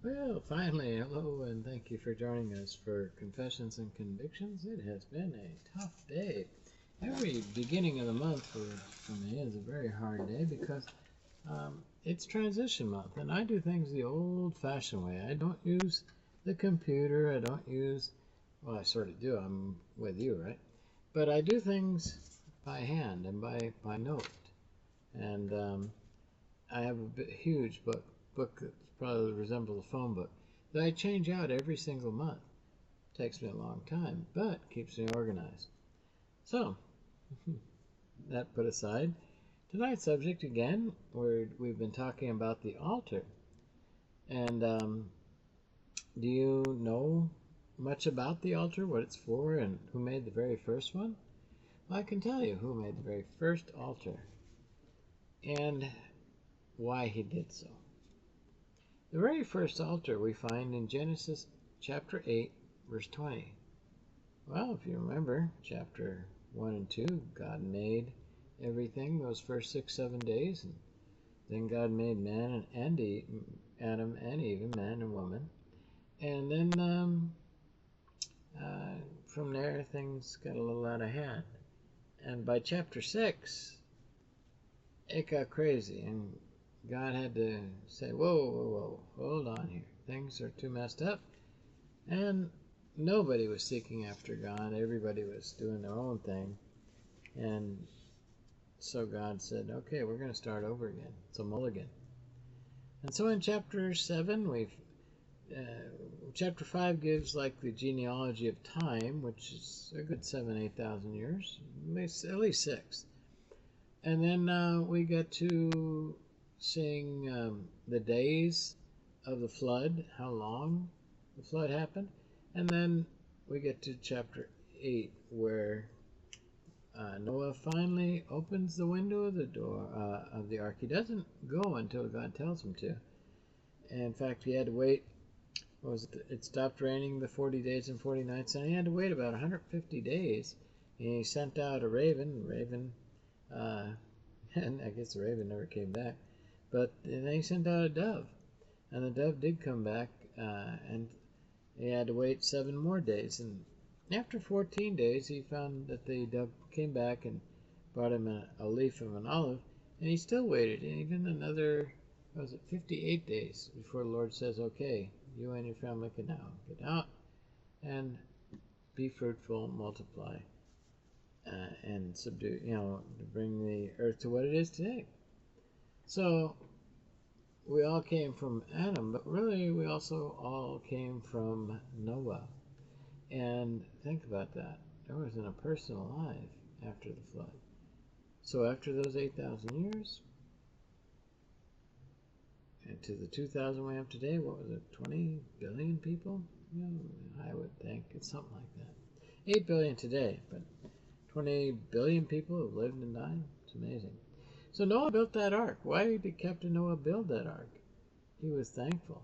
Well, finally, hello, and thank you for joining us for Confessions and Convictions. It has been a tough day. Every beginning of the month for me is a very hard day because it's transition month, and I do things the old-fashioned way. I don't use the computer. I don't use, well, I sort of do. I'm with you, right? But I do things by hand and by note. And I have a huge book that probably resembles a phone book that I change out every single month. Takes me a long time, but keeps me organized. So, that put aside, tonight's subject again, we've been talking about the altar. And do you know much about the altar, what it's for, and who made the very first one? Well, I can tell you who made the very first altar and why he did so. The very first altar we find in Genesis chapter 8, verse 20. Well, if you remember, chapter 1 and 2, God made everything those first 6-7 days, and then God made man and Adam and Eve, man and woman. And then from there, things got a little out of hand. And by chapter 6, it got crazy, and God had to say, whoa, hold on here. Things are too messed up. And nobody was seeking after God. Everybody was doing their own thing. And so God said, okay, we're going to start over again. It's a mulligan. And so in chapter 7, chapter 5 gives like the genealogy of time, which is a good 8,000 years, at least 6. And then we get to seeing the days of the flood, how long the flood happened. And then we get to chapter 8, where Noah finally opens the window of the door of the ark. He doesn't go until God tells him to. And in fact, he had to wait. It stopped raining the 40 days and 40 nights, and he had to wait about 150 days. And he sent out a raven, and I guess the raven never came back. But then he sent out a dove, and the dove did come back, and he had to wait 7 more days. And after 14 days, he found that the dove came back and brought him a leaf of an olive, and he still waited, and even another, 58 days before the Lord says, okay, you and your family can now get out and be fruitful, multiply, and subdue, to bring the earth to what it is today. So we all came from Adam, but really we also all came from Noah. And think about that. There wasn't a person alive after the flood. So after those 8,000 years, and to the 2,000 we have today, what was it, 20 billion people? I would think it's something like that. 8 billion today, but 20 billion people have lived and died. It's amazing. So Noah built that ark. Why did Captain Noah build that ark? He was thankful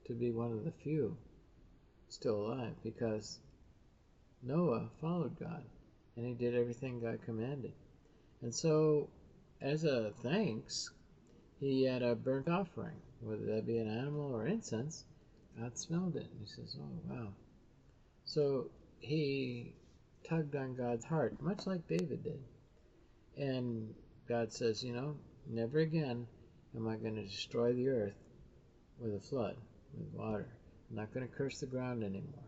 to be one of the few still alive, because Noah followed God, and he did everything God commanded. And so, as a thanks, he had a burnt offering, whether that be an animal or incense. God smelled it, and he says, oh, wow. So he tugged on God's heart, much like David did. And God says, never again am I going to destroy the earth with a flood, with water. I'm not going to curse the ground anymore.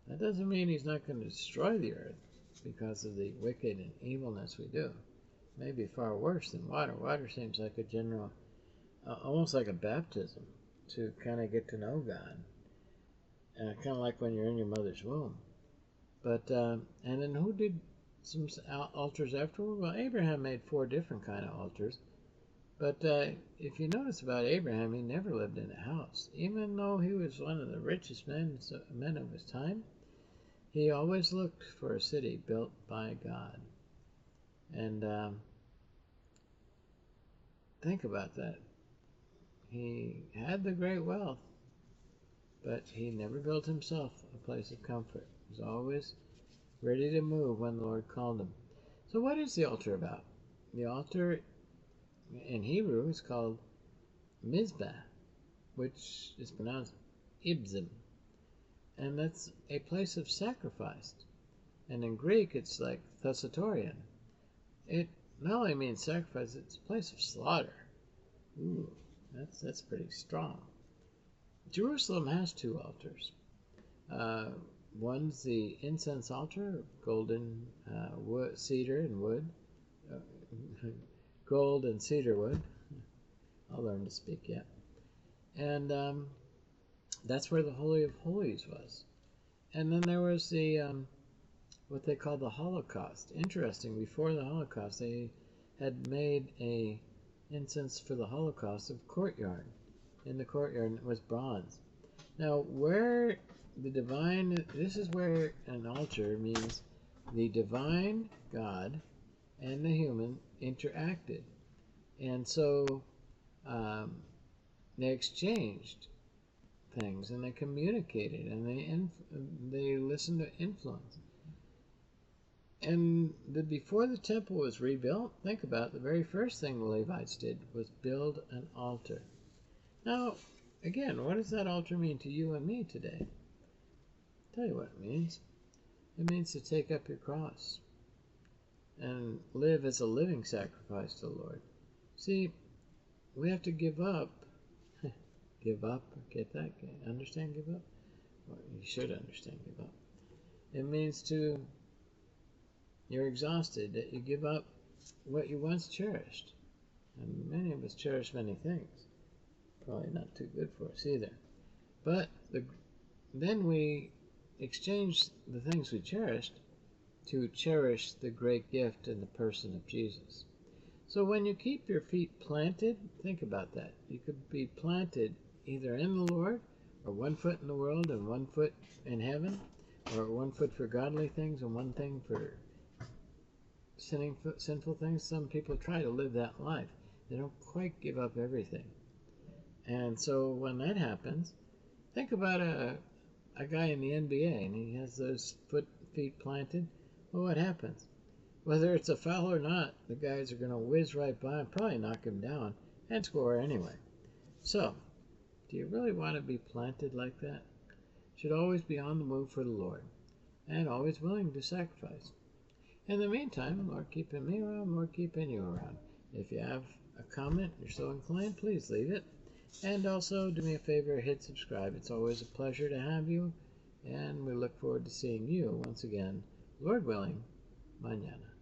That doesn't mean he's not going to destroy the earth because of the wicked and evilness we do. Maybe far worse than water. Water seems like a general, almost like a baptism to kind of get to know God. Kind of like when you're in your mother's womb. But, and then who did some altars afterward? Well, Abraham made 4 different kind of altars. But if you notice about Abraham, he never lived in a house. Even though he was one of the richest men of his time, he always looked for a city built by God. And think about that. He had the great wealth, but he never built himself a place of comfort. He was always ready to move when the Lord called him. So what is the altar about? The altar in Hebrew is called Mizbah. which is pronounced Ibzim, and that's a place of sacrifice. And in Greek, it's like thesaurian. It not only means sacrifice, it's a place of slaughter. Ooh, that's pretty strong. Jerusalem has two altars. One's the incense altar, golden wood, cedar and wood, gold and cedar wood. I'll learn to speak yet. And that's where the Holy of Holies was. And then there was the what they call the Holocaust. Interesting. Before the Holocaust, they had made a incense for the Holocaust of courtyard. In the courtyard, it was bronze. Now, where the divine, this is where an altar means the divine God and the human interacted. And so they exchanged things, and they communicated, and they listened to influence. And before the temple was rebuilt, think about it, the very first thing the Levites did was build an altar. Now, again, what does that altar mean to you and me today? I'll tell you what it means. It means to take up your cross and live as a living sacrifice to the Lord. See, we have to give up. Give up, get that? Understand give up? Well, you should understand give up. It means you're exhausted, that you give up what you once cherished. And many of us cherish many things. Probably not too good for us either. But then we exchange the things we cherished to cherish the great gift in the person of Jesus. So when you keep your feet planted, think about that. You could be planted either in the Lord, or 1 foot in the world and 1 foot in heaven, or 1 foot for godly things and 1 thing for sinful things. Some people try to live that life. They don't quite give up everything. And so when that happens, think about a guy in the NBA, and he has those feet planted. Well, what happens? Whether it's a foul or not, the guys are going to whiz right by and probably knock him down and score anyway. So, do you really want to be planted like that? Should always be on the move for the Lord, and always willing to sacrifice. In the meantime, Lord keeping me around, Lord keeping you around. If you have a comment, you're so inclined, please leave it. And also, do me a favor, hit subscribe. It's always a pleasure to have you, and we look forward to seeing you once again, Lord willing, mañana.